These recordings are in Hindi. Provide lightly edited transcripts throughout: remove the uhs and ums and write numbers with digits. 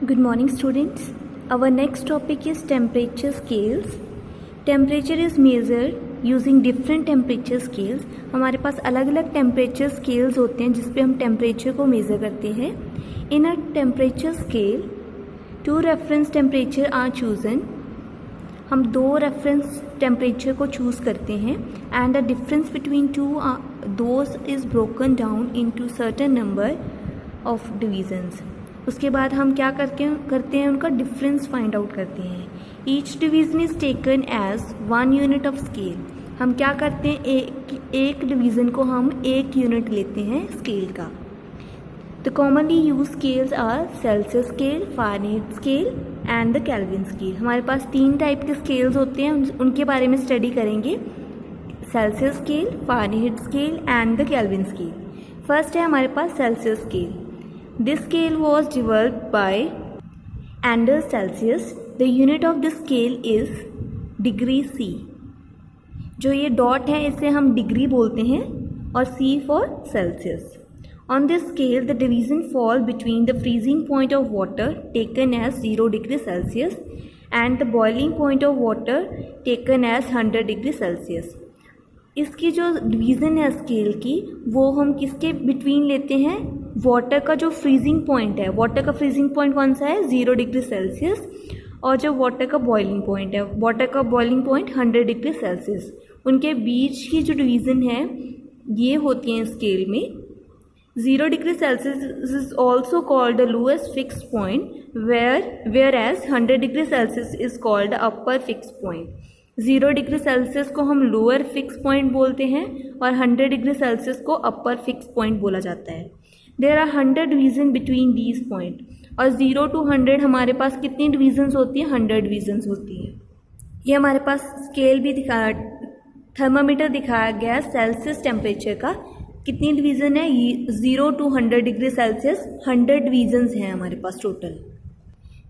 Good morning students. Our next topic is temperature scales. Temperature is measured using different temperature scales. हमारे पास अलग अलग temperature scales होते हैं जिस पे हम temperature को measure करते हैं. In a temperature scale, two reference temperature are chosen. हम दो reference temperature को choose करते हैं and the difference between those is broken down into certain number of divisions. उसके बाद हम क्या करते हैं उनका डिफरेंस फाइंड आउट करते हैं. Each division is taken as 1 unit of scale. हम क्या करते हैं एक डिवीज़न को हम 1 यूनिट लेते हैं स्केल का. The commonly use scales are Celsius scale, Fahrenheit scale and the Kelvin scale. हमारे पास 3 टाइप के स्केल्स होते हैं, उनके बारे में स्टडी करेंगे. Celsius scale, Fahrenheit scale and the Kelvin scale. First है हमारे पास Celsius scale. This scale was developed by Anders Celsius. The unit of this scale is degree C. जो ये डॉट है इसे हम डिग्री बोलते हैं और C for Celsius. On this scale, the division fall between the freezing point of water taken as 0 degree Celsius and the boiling point of water taken as 100 degree Celsius. इसकी जो डिवीज़न है स्केल की वो हम किसके बिटवीन लेते हैं, वाटर का जो फ्रीजिंग पॉइंट है. वाटर का फ्रीजिंग पॉइंट कौन सा है, 0 डिग्री सेल्सियस. और जो वाटर का बॉइलिंग पॉइंट है, वाटर का बॉइलिंग पॉइंट 100 डिग्री सेल्सियस. उनके बीच की जो डिवीज़न है ये होती है स्केल में. 0 degree Celsius is also called the lowest fix point whereas 100 degree Celsius is called the upper fix point. 0 degree Celsius को हम लोअर फिक्स पॉइंट बोलते हैं और 100 डिग्री सेल्सियस को अपर फिक्स पॉइंट बोला जाता है. There are 100 division between these point. और 0 to 100 हमारे पास कितनी डिवीज़न्स होती हैं, 100 डिवीज़न्स होती हैं. ये हमारे पास स्केल भी थर्मामीटर दिखाया गया है सेल्सियस टेम्परेचर का. कितनी डिवीज़न है, 0 to 100 डिग्री सेल्सियस 100 डिवीज़न्स हैं हमारे पास total.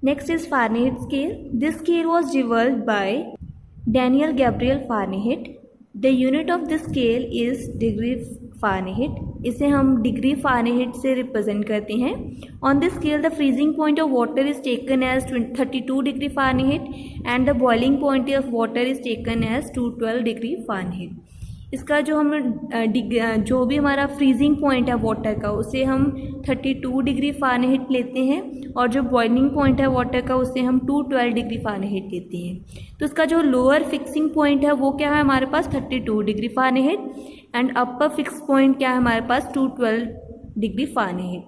Next is Fahrenheit scale. This scale was developed by Daniel Gabriel Fahrenheit. The unit of this scale is degree Fahrenheit. इसे हम डिग्री फ़ारेनहाइट से रिप्रेजेंट करते हैं. On this scale the freezing point of water is taken as 32 degree Fahrenheit and the boiling point of water is taken as 212 degree Fahrenheit. इसका जो जो भी हमारा फ्रीजिंग पॉइंट है वाटर का उसे हम 32 डिग्री फ़ारेनहाइट लेते हैं और जो बॉइलिंग पॉइंट है वाटर का उसे हम 212 डिग्री फ़ारेनहाइट लेते हैं. तो इसका जो लोअर फिक्सिंग पॉइंट है वो क्या है हमारे पास 32 degree Fahrenheit and upper fix point क्या है हमारे पास 212 डिग्री फ़ारेनहाइट.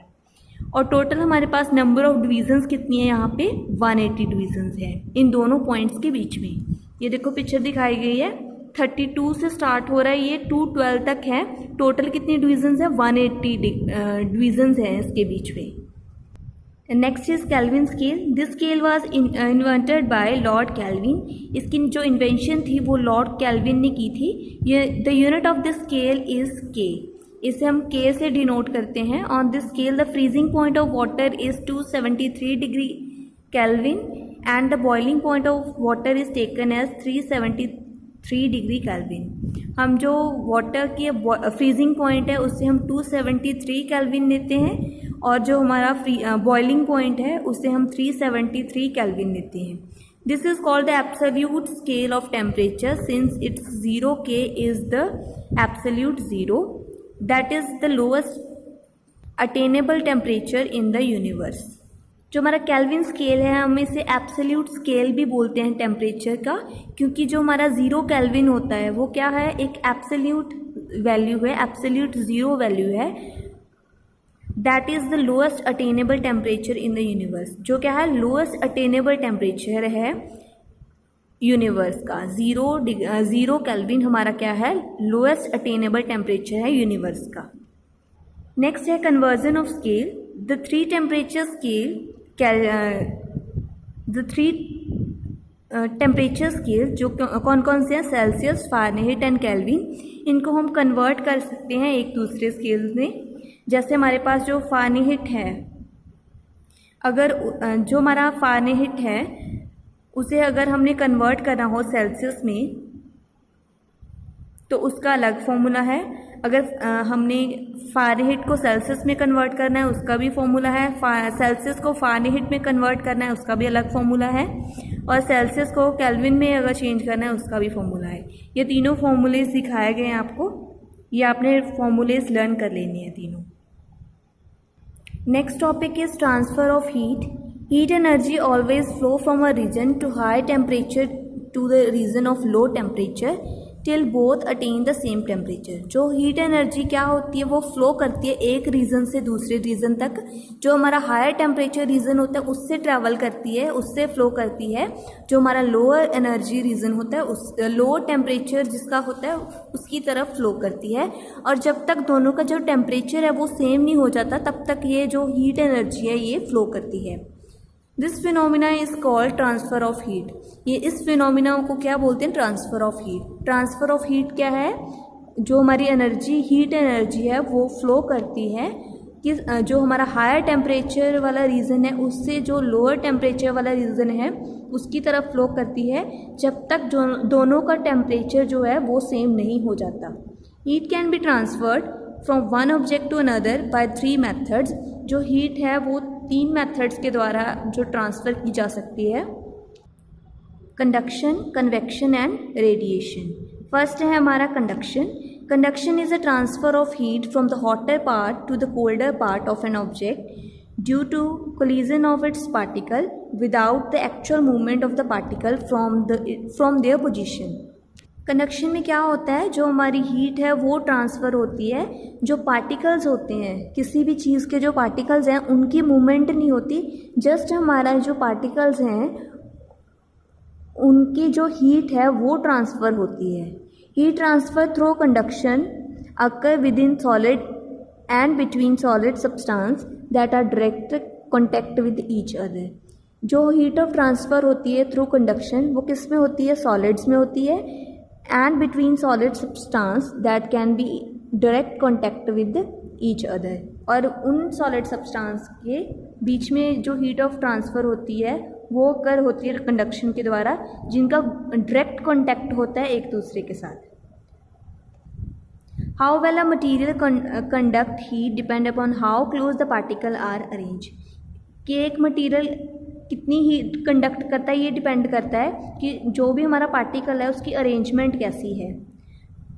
और टोटल हमारे पास नंबर ऑफ डिवीज़न्स कितनी है यहाँ पे 180 डिवीज़न्स है इन दोनों पॉइंट्स के बीच में. ये देखो पिक्चर दिखाई गई है, 32 से स्टार्ट हो रहा है, ये 212 तक है. टोटल कितनी डिवीज़न्स है 180 डिवीज़न्स हैं इसके बीच में. Next is kelvin scale. This scale was invented by Lord kelvin. इसकी जो इन्वेंशन थी वो लॉर्ड केल्विन ने की थी. ये the unit of this scale is K. इसे हम के से डिनोट करते हैं. On this scale the freezing point of water is 273 degree Kelvin and the boiling point of water is taken as 373 degree Kelvin. हम जो वाटर की फ्रीजिंग पॉइंट है उससे हम 273 केल्विन लेते हैं और जो हमारा बॉइलिंग पॉइंट है उसे हम 373 केल्विन लेते हैं. This is called the absolute scale of temperature since it's 0 K is the absolute 0 that is the lowest attainable temperature in the universe. जो हमारा केल्विन स्केल है हम इसे एब्सोल्यूट स्केल भी बोलते हैं टेम्परेचर का, क्योंकि जो हमारा 0 केल्विन होता है वो क्या है, एक एब्सोल्यूट वैल्यू है, एब्सोल्यूट 0 वैल्यू है. That is the lowest attainable temperature in the universe. जो क्या है, लोएस्ट अटेनेबल टेम्परेचर है यूनिवर्स का. 0 केल्विन हमारा क्या है, लोएस्ट अटेनेबल टेम्परेचर है यूनिवर्स का. नेक्स्ट है conversion of scale. The three temperature scale जो कौन कौन से हैं, सेल्सियस, फ़ारेनहाइट एंड केल्विन, इनको हम कन्वर्ट कर सकते हैं एक दूसरे स्केल में. जैसे हमारे पास जो फ़ारेनहाइट है, अगर जो हमारा फ़ारेनहाइट है उसे अगर हमने कन्वर्ट करना हो सेल्सियस में तो उसका अलग फॉर्मूला है. अगर हमने फ़ारेनहीट को सेल्सियस में कन्वर्ट करना है उसका भी फॉर्मूला है, सेल्सियस को फ़ारेनहीट में कन्वर्ट करना है उसका भी अलग फॉर्मूला है, और सेल्सियस को केल्विन में अगर चेंज करना है उसका भी फॉर्मूला है। ये तीनों फॉर्मूले सिखाए गए हैं आपको, ये आपने फॉर्मूलेज लर्न कर लेने हैं तीनों। Next topic is transfer of heat. Heat energy always flow from a region to high temperature to the region of low temperature till both attain the same temperature. जो हीट एनर्जी क्या होती है वो फ्लो करती है एक रीजन से दूसरे रीजन तक। जो हमारा हायर टेम्परेचर रीजन होता है उससे ट्रैवल करती है, उससे फ्लो करती है। जो हमारा लोअर एनर्जी रीजन होता है उस लोअर टेम्परेचर जिसका होता है उसकी तरफ फ्लो करती है। और जब तक दोनों का जो टेम्परेचर है वो सेम नहीं हो जाता तब तक ये जो हीट एनर्जी है ये फ्लो करती है। This phenomena is called transfer of heat. ये इस फिनोमिना को क्या बोलते हैं? Transfer of heat. Transfer of heat क्या है? जो हमारी एनर्जी हीट एनर्जी है वो फ्लो करती है कि जो हमारा हायर टेम्परेचर वाला रीजन है उससे जो लोअर टेम्परेचर वाला रीजन है उसकी तरफ फ्लो करती है जब तक जो दोनों का टेम्परेचर जो है वो सेम नहीं हो जाता। Heat can be transferred from one object to another by 3 methods. जो हीट है वो 3 मेथड्स के द्वारा जो ट्रांसफ़र की जा सकती है, conduction, convection and radiation. First है हमारा conduction. Conduction is a transfer of heat from the hotter part to the colder part of an object due to collision of its particle without the actual movement of the particle from their position. Conduction में क्या होता है? जो हमारी हीट है वो ट्रांसफ़र होती है, जो पार्टिकल्स होते हैं किसी भी चीज़ के जो पार्टिकल्स हैं उनकी मूवमेंट नहीं होती, जस्ट हमारा जो पार्टिकल्स हैं उनकी जो हीट है वो ट्रांसफ़र होती है। Heat transfer through conduction occur within solid and between solid substance that are direct contact with each other. जो हीट ऑफ ट्रांसफ़र होती है थ्रू कंडक्शन वो किस में होती है? सॉलिड्स में होती है, and between solid substance that can be direct contact with each other। और उन solid substance के बीच में जो heat of transfer होती है वो होती है conduction के द्वारा, जिनका direct contact होता है एक दूसरे के साथ। How well a material conduct heat depend upon how close the particle are arranged। कि एक मटीरियल कितनी हीट कंडक्ट करता है ये डिपेंड करता है कि जो भी हमारा पार्टिकल है उसकी अरेंजमेंट कैसी है।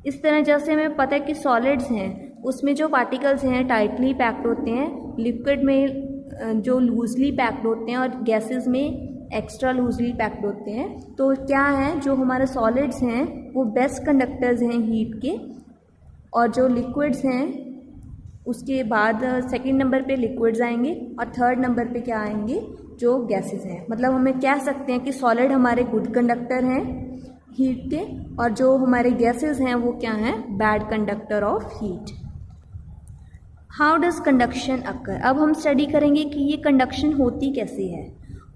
इस तरह जैसे हमें पता है कि सॉलिड्स हैं उसमें जो पार्टिकल्स हैं टाइटली पैक्ड होते हैं, लिक्विड में जो लूजली पैक्ड होते हैं और गैसेस में एक्स्ट्रा लूजली पैक्ड होते हैं। तो क्या है, जो हमारे सॉलिड्स हैं वो बेस्ट कंडक्टर्स हैं हीट के, और जो लिक्विड्स हैं उसके बाद सेकंड नंबर पे लिक्विड्स आएंगे और थर्ड नंबर पे क्या आएंगे? जो गैसेस हैं। मतलब हमें कह सकते हैं कि सॉलिड हमारे गुड कंडक्टर हैं हीट के, और जो हमारे गैसेस हैं वो क्या हैं? Bad conductor of heat. How does conduction occur? अब हम स्टडी करेंगे कि ये कंडक्शन होती कैसे है।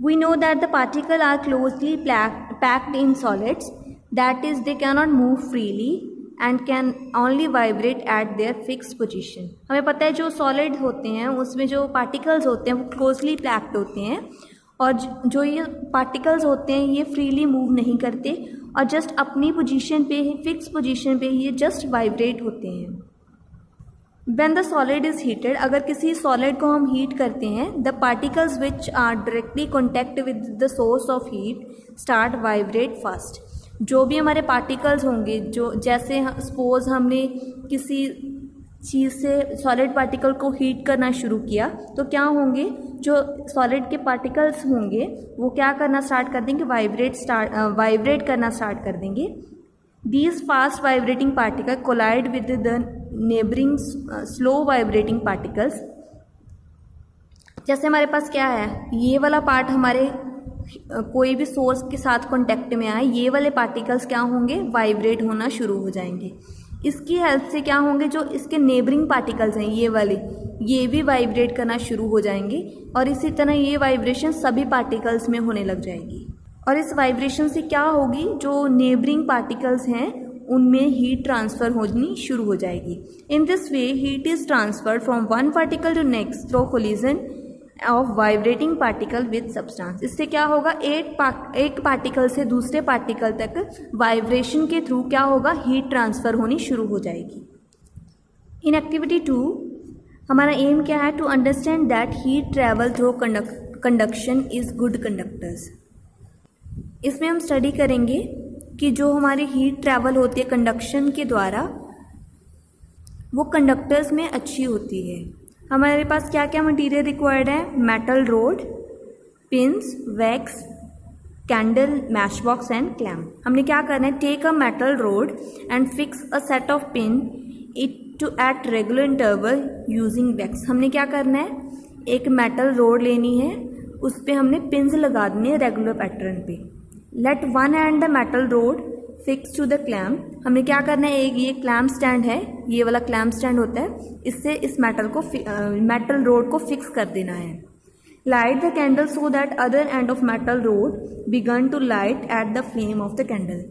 We know that the particle are closely packed in solids, that is they can not move freely and can only vibrate at their fix position. हमें पता है जो सॉलिड होते हैं उसमें जो पार्टिकल्स होते हैं वो क्लोजली पैक्ड होते हैं, और जो ये पार्टिकल्स होते हैं ये फ्रीली मूव नहीं करते और जस्ट अपनी पोजीशन पे ही, फिक्स पोजीशन पे ये जस्ट वाइब्रेट होते हैं। When the solid is heated, अगर किसी सॉलिड को हम हीट करते हैं, the particles which are directly contact with the source of heat start vibrate first। जो भी हमारे पार्टिकल्स होंगे, जो जैसे सपोज हमने किसी चीज़ से सॉलिड पार्टिकल को हीट करना शुरू किया तो क्या होंगे? जो सॉलिड के पार्टिकल्स होंगे वो क्या करना स्टार्ट कर देंगे? वाइब्रेट करना स्टार्ट कर देंगे। These fast vibrating particles collide with the neighboring slow vibrating particles। जैसे हमारे पास क्या है, ये वाला पार्ट हमारे कोई भी सोर्स के साथ कांटेक्ट में आए, ये वाले पार्टिकल्स क्या होंगे? वाइब्रेट होना शुरू हो जाएंगे। इसकी हेल्प से क्या होंगे? जो इसके नेबरिंग पार्टिकल्स हैं ये वाले, ये भी वाइब्रेट करना शुरू हो जाएंगे, और इसी तरह ये वाइब्रेशन सभी पार्टिकल्स में होने लग जाएगी। और इस वाइब्रेशन से क्या होगी? जो नेबरिंग पार्टिकल्स हैं उनमें हीट ट्रांसफ़र होनी शुरू हो जाएगी। In this way heat is transferred from one particle to next through collision of vibrating particle with substance. इससे क्या होगा? एक पार्टिकल से दूसरे पार्टिकल तक वाइब्रेशन के थ्रू क्या होगा? हीट ट्रांसफ़र होनी शुरू हो जाएगी। इन एक्टिविटी 2 हमारा एम क्या है? To understand that heat travel through conduction is good conductors. इसमें हम स्टडी करेंगे कि जो हमारी हीट ट्रैवल होती है कंडक्शन के द्वारा वो कंडक्टर्स में अच्छी होती है। हमारे पास क्या क्या मटेरियल रिक्वायर्ड है? Metal rod, pins, wax, candle, match box and clamp. हमने क्या करना है? Take a metal rod and fix a set of pin it to at regular interval using wax. हमने क्या करना है? एक मेटल रोड लेनी है, उस पर हमने पिन्स लगा देनी है रेगुलर पैटर्न पे। Let one end the metal rod fix to the clamp. हमने क्या करना है? एक ये क्लैम्प स्टैंड है, ये वाला क्लैम्प स्टैंड होता है, इससे इस मेटल रोड को फिक्स कर देना है। Light the candle so that other end of metal rod begin to light at the flame of the candle.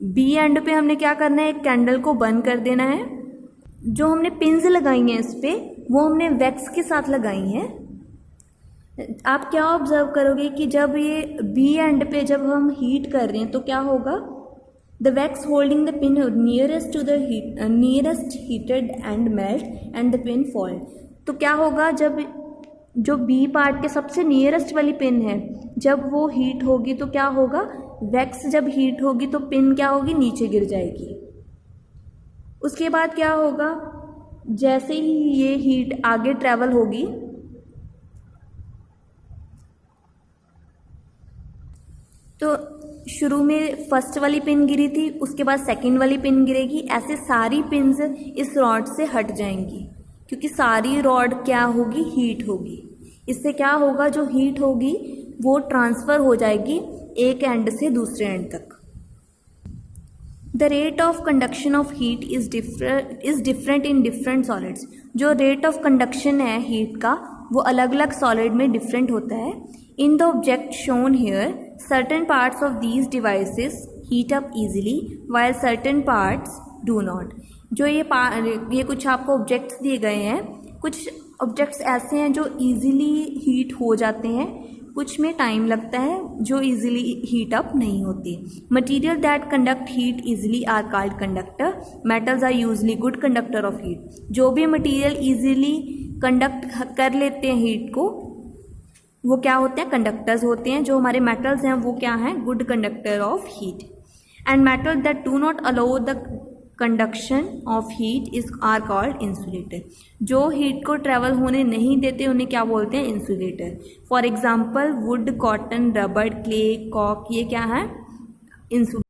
B end पे हमने क्या करना है? एक कैंडल को बंद कर देना है। जो हमने पिन्स लगाई हैं इस पे वो हमने वैक्स के साथ लगाई हैं। आप क्या ऑब्जर्व करोगे कि जब ये बी एंड पे जब हम हीट कर रहे हैं तो क्या होगा? The wax holding the pin nearest to the nearest heated end melt and the pin fall. तो क्या होगा? जब जो बी पार्ट के सबसे नियरेस्ट वाली पिन है जब वो हीट होगी तो क्या होगा? वैक्स जब हीट होगी तो पिन क्या होगी? नीचे गिर जाएगी। उसके बाद क्या होगा? जैसे ही ये हीट आगे ट्रैवल होगी तो शुरू में फर्स्ट वाली पिन गिरी थी, उसके बाद सेकंड वाली पिन गिरेगी, ऐसे सारी पिन्स इस रॉड से हट जाएंगी क्योंकि सारी रॉड क्या होगी? हीट होगी। इससे क्या होगा? जो हीट होगी वो ट्रांसफ़र हो जाएगी एक एंड से दूसरे एंड तक। The rate of conduction of heat is different in different solids. जो रेट ऑफ कंडक्शन है हीट का वो अलग अलग सॉलिड में डिफरेंट होता है। In the object shown here certain parts of these devices heat up easily while certain parts do not. जो ये कुछ आपको ऑब्जेक्ट्स दिए गए हैं, कुछ ऑब्जेक्ट्स ऐसे हैं जो ईजिली हीट हो जाते हैं, कुछ में टाइम लगता है जो ईजिली हीट अप नहीं होते। Material that conduct heat easily are called conductor. Metals are usually good conductor of heat. जो भी मटीरियल ईजिली कंडक्ट कर लेते हैं हीट को वो क्या होते हैं? कंडक्टर्स होते हैं। जो हमारे मेटल्स हैं वो क्या हैं? Good conductor of heat. And metal that do not allow the conduction of heat is are called insulator. जो हीट को ट्रेवल होने नहीं देते उन्हें क्या बोलते हैं? Insulator. For example wood, cotton, rubber, clay, कॉक, ये क्या है? इंसुलेटर।